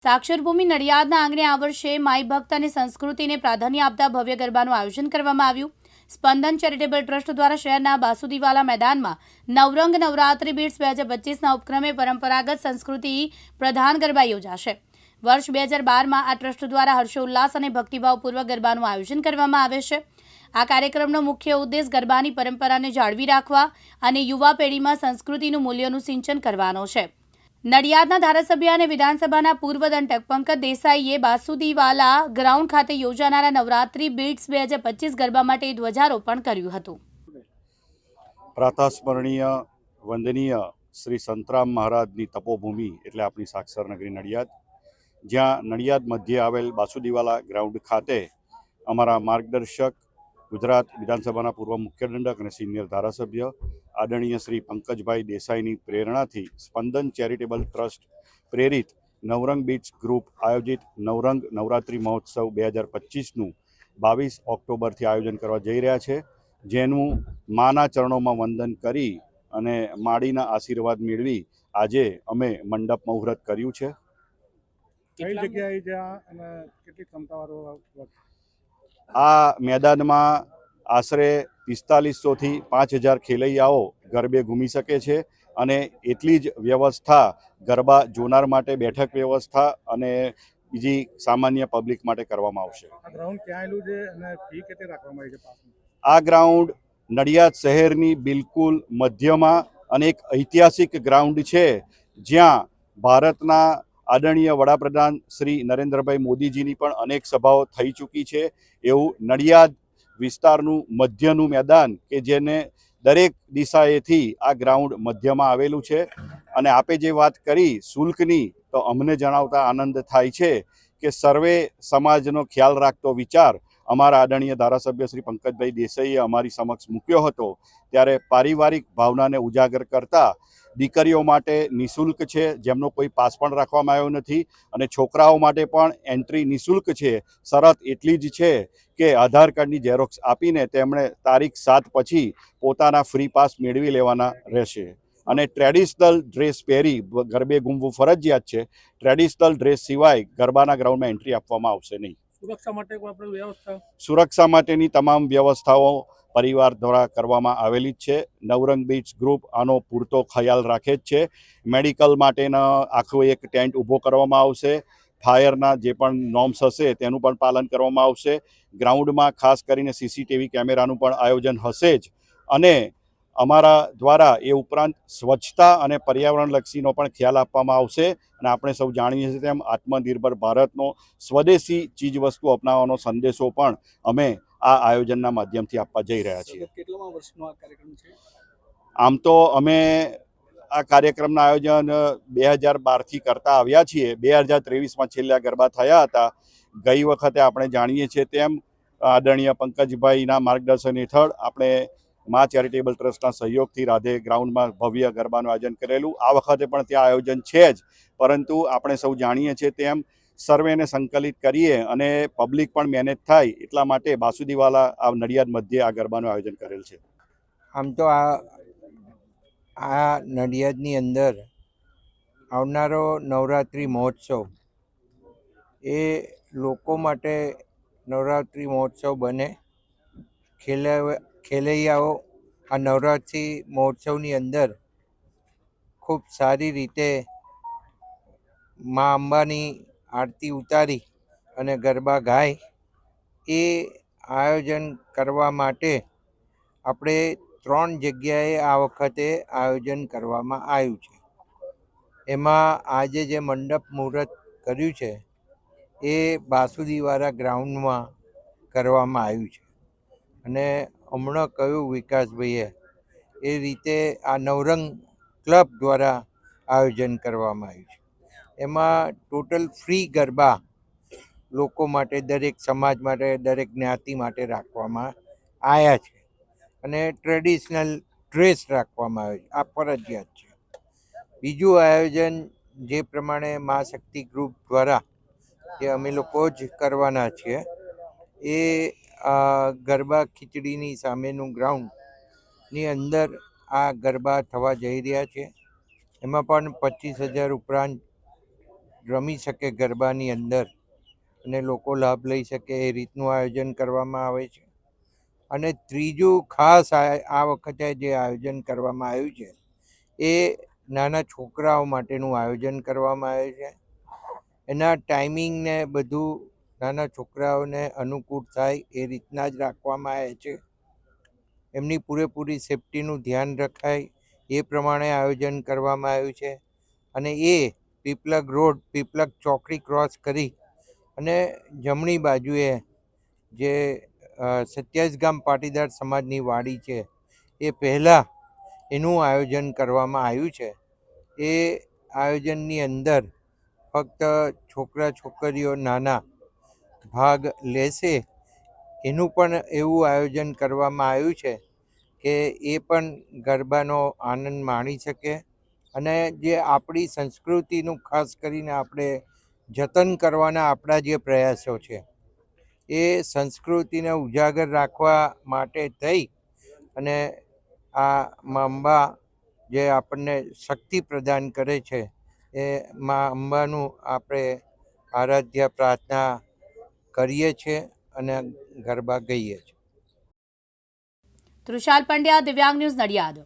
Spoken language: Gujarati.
સાક્ષરભૂમિ નડિયાદના આંગણે આ વર્ષે માઈ ભક્ત અને સંસ્કૃતિને પ્રાધાન્ય આપતા ભવ્ય ગરબાનું આયોજન કરવામાં આવ્યું। સ્પંદન ચેરિટેબલ ટ્રસ્ટ દ્વારા શહેરના બાસુદીવાલા મેદાનમાં નવરંગ નવરાત્રિ બીટ્સ 2025ના ઉપક્રમે પરંપરાગત સંસ્કૃતિ પ્રધાન ગરબા યોજાશે। વર્ષ 2012માં આ ટ્રસ્ટ દ્વારા હર્ષોલ્લાસ અને ભક્તિભાવપૂર્વક ગરબાનું આયોજન કરવામાં આવે છે। આ કાર્યક્રમનો મુખ્ય ઉદ્દેશ ગરબાની પરંપરાને જાળવી રાખવા અને યુવા પેઢીમાં સંસ્કૃતિનું મૂલ્યોનું સિંચન કરવાનો છે। નડિયાદના ધારાસભ્ય અને વિધાનસભાના પૂર્વ દંડક પંકજ દેસાઈએ બાસુદીવાલા ગ્રાઉન્ડ ખાતે યોજાનારા નવરાત્રિ બીટ્સ 2025 ગરબા માટે ધ્વજારોપણ કર્યું હતું। પ્રાતઃસ્મરણીય વંદનીય શ્રી સંતરામ મહારાજની તપોભૂમિ એટલે આપણી સાક્ષર નગરી નડિયાદ, જ્યાં નડિયાદ મધ્યે આવેલ બાસુદીવાલા ગ્રાઉન્ડ ખાતે અમારા માર્ગદર્શક ગુજરાત વિધાનસભાના પૂર્વ મુખ્ય દંડક અને સિનિયર ધારાસભ્ય આદરણીય શ્રી પંકજભાઈ દેસાઈની પ્રેરણાથી સ્પંદન ચેરિટેબલ ટ્રસ્ટ પ્રેરિત નવરંગ બીટ્સ ગ્રુપ આયોજિત નવરંગ નવરાત્રિ મહોત્સવ 2025નું 22 ઓક્ટોબરથી આયોજન કરવા જઈ રહ્યા છે, જેનું માના ચરણોમાં વંદન કરી અને માડીના આશીર્વાદ મેળવી આજે અમે મંડપ મુહૂર્ત કર્યું છે। કઈ જગ્યાએ જ્યાં અને કેટલી ક્ષમતાવાળો આ મેદાનમાં આશરે 4500થી 5000 ખેલૈયાઓ ગરબે ઘૂમી શકે છે અને એટલી જ વ્યવસ્થા ગરબા જોનાર માટે બેઠક વ્યવસ્થા અને બીજી સામાન્ય પબ્લિક માટે કરવામાં આવશે। આ ગ્રાઉન્ડ ક્યાં આવેલું છે અને ફી કેટલી રાખવામાં આવી છે? આ ગ્રાઉન્ડ નડિયાદ શહેરની બિલકુલ મધ્યમાં અને એક ઐતિહાસિક ગ્રાઉન્ડ છે, જ્યાં ભારતના આદરણીય વડાપ્રધાન શ્રી નરેન્દ્રભાઈ મોદીજીની પણ અનેક સભાઓ થઈ ચૂકી છે। એવું નડિયાદ વિસ્તારનું મધ્યનું મેદાન કે જેને દરેક દિશાએથી આ ગ્રાઉન્ડ મધ્યમાં આવેલું છે। અને આપે જે વાત કરી શુલ્કની, તો અમને જણાવતા આનંદ થાય છે કે સર્વે સમાજનો ખ્યાલ રાખતો વિચાર અમારા આદરણીય ધારાસભ્ય શ્રી પંકજભાઈ દેસાઈએ અમારી સમક્ષ મૂક્યો હતો, ત્યારે પારિવારિક ભાવનાને ઉજાગર કરતા દીકરીઓ માટે નિઃશુલ્ક છે, જેમનો કોઈ પાસ પણ રાખવામાં આવ્યો નથી, અને છોકરાઓ માટે પણ એન્ટ્રી નિઃશુલ્ક છે। શરત એટલી જ છે કે આધાર કાર્ડની ઝેરોક્સ આપીને તેમણે તારીખ 7 પછી પોતાના ફ્રી પાસ મેળવી લેવાના રહેશે અને ટ્રેડિશનલ ડ્રેસ પહેરી ગરબે ઘૂમવું ફરજિયાત છે। ટ્રેડિશનલ ડ્રેસ સિવાય ગરબાના ગ્રાઉન્ડમાં એન્ટ્રી આપવામાં આવશે નહીં। સુરક્ષા માટેની તમામ વ્યવસ્થાઓ પરિવાર દ્વારા કરવામાં આવેલી જ છે। નવરંગ બીટ્સ ગ્રુપ આનો પૂરતો ખ્યાલ રાખે જ છે। મેડિકલ માટેના આખો એક ટેન્ટ ઊભો કરવામાં આવશે। ફાયરના જે પણ નોર્મ્સ હશે તેનું પણ પાલન કરવામાં આવશે। ગ્રાઉન્ડમાં ખાસ કરીને સીસીટીવી કેમેરાનું પણ આયોજન હશે જ, અને અમારા દ્વારા એ ઉપરાંત સ્વચ્છતા અને પર્યાવરણલક્ષીનો પણ ખ્યાલ આપવામાં આવશે। અને આપણે સૌ જાણીએ છીએ તેમ આત્મનિર્ભર ભારતનો સ્વદેશી ચીજવસ્તુ અપનાવવાનો સંદેશો પણ અમે આ આયોજનના માધ્યમથી આપવા જઈ રહ્યા છીએ। કેટલામા વર્ષનો આ કાર્યક્રમ છે? આમ તો અમે આ કાર્યક્રમના આયોજન 2012થી કરતા આવ્યા છીએ। 2023માં છેલ્લા ગરબા થયા હતા। ગઈ વખતે આપણે જાણીએ છીએ તેમ આદરણીય પંકજભાઈના માર્ગદર્શન હેઠળ આપણે મા ચેરિટેબલ ટ્રસ્ટના સહયોગથી રાધે ગ્રાઉન્ડમાં ભવ્ય ગરબાનું આયોજન કરેલું। આ વખતે પણ ત્યાં આયોજન છે જ, પરંતુ આપણે સૌ જાણીએ છીએ તેમ સર્વેને સંકલિત કરીએ અને પબ્લિક પણ મેનેજ થાય એટલા માટે બાસુદીવાલા આ નડિયાદ મધ્યે આ ગરબાનું આયોજન કરેલ છે। આમ તો આ નડિયાદની અંદર આવનારો નવરાત્રિ મહોત્સવ એ લોકો માટે નવરાત્રિ મહોત્સવ બને। ખેલૈયાઓ આ નવરાત્રિ મહોત્સવની અંદર ખૂબ સારી રીતે મા અંબાની આરતી ઉતારી અને ગરબા ગાય, એ આયોજન કરવા માટે આપણે 3 જગ્યાએ આ વખતે આયોજન કરવામાં આવ્યું છે। એમાં આજે જે મંડપ મુહૂર્ત કર્યું છે એ બાસુદીવાલા ગ્રાઉન્ડમાં કરવામાં આવ્યું છે, અને હમણાં કહ્યું વિકાસભાઈએ એ રીતે આ નવરંગ ક્લબ દ્વારા આયોજન કરવામાં આવ્યું છે। એમાં ટોટલ ફ્રી ગરબા લોકો માટે, દરેક સમાજ માટે, દરેક જ્ઞાતિ માટે રાખવામાં આવ્યા છે, અને ટ્રેડિશનલ ડ્રેસ રાખવામાં આવે છે, આ ફરજિયાત છે। બીજું આયોજન જે પ્રમાણે મા શક્તિ ગ્રુપ દ્વારા જે અમે લોકો જ કરવાના છીએ, એ ગરબા ખીચડીની સામેનું ગ્રાઉન્ડની અંદર આ ગરબા થવા જઈ રહ્યા છે। એમાં પણ 25,000 ઉપરાંત રમી શકે ગરબાની અંદર અને લોકો લાભ લઈ શકે એ રીતનું આયોજન કરવામાં આવે છે. અને ત્રીજું ખાસ આ વખતે જે આયોજન કરવામાં આવ્યું છે એ નાના છોકરાઓ માટેનું આયોજન કરવામાં આવ્યું છે. એના ટાઈમિંગ ને બધું નાના છોકરાઓને અનુકૂળ થાય એ રીતના જ રાખવામાં આવે છે. એમની પૂરેપૂરી સેફટીનું ધ્યાન રખાય એ પ્રમાણે આયોજન કરવામાં આવ્યું છે. અને એ પીપલગ રોડ, પીપલગ ચોકડી ક્રોસ કરી અને જમણી બાજુએ જે 27 ગામ પાટીદાર સમાજની વાડી છે એ પહેલાં એનું આયોજન કરવામાં આવ્યું છે. એ આયોજનની અંદર ફક્ત છોકરા છોકરીઓ નાના ભાગ લેશે એનું પણ એવું આયોજન કરવામાં આવ્યું છે કે એ પણ ગરબાનો આનંદ માણી શકે. અને જે આપણી સંસ્કૃતિનું ખાસ કરીને આપણે જતન કરવાના આપણા જે પ્રયાસો છે એ સંસ્કૃતિને ઉજાગર રાખવા માટે થઈ અને આ મા અંબા જે આપણને શક્તિ પ્રદાન કરે છે એ મા અંબાનું આપણે આરાધ્ય પ્રાર્થના કરીએ છીએ અને ગરબા ગાઈએ છીએ. તૃષાલ પંડ્યા, દિવ્યાંગ ન્યૂઝ, નડિયાદ.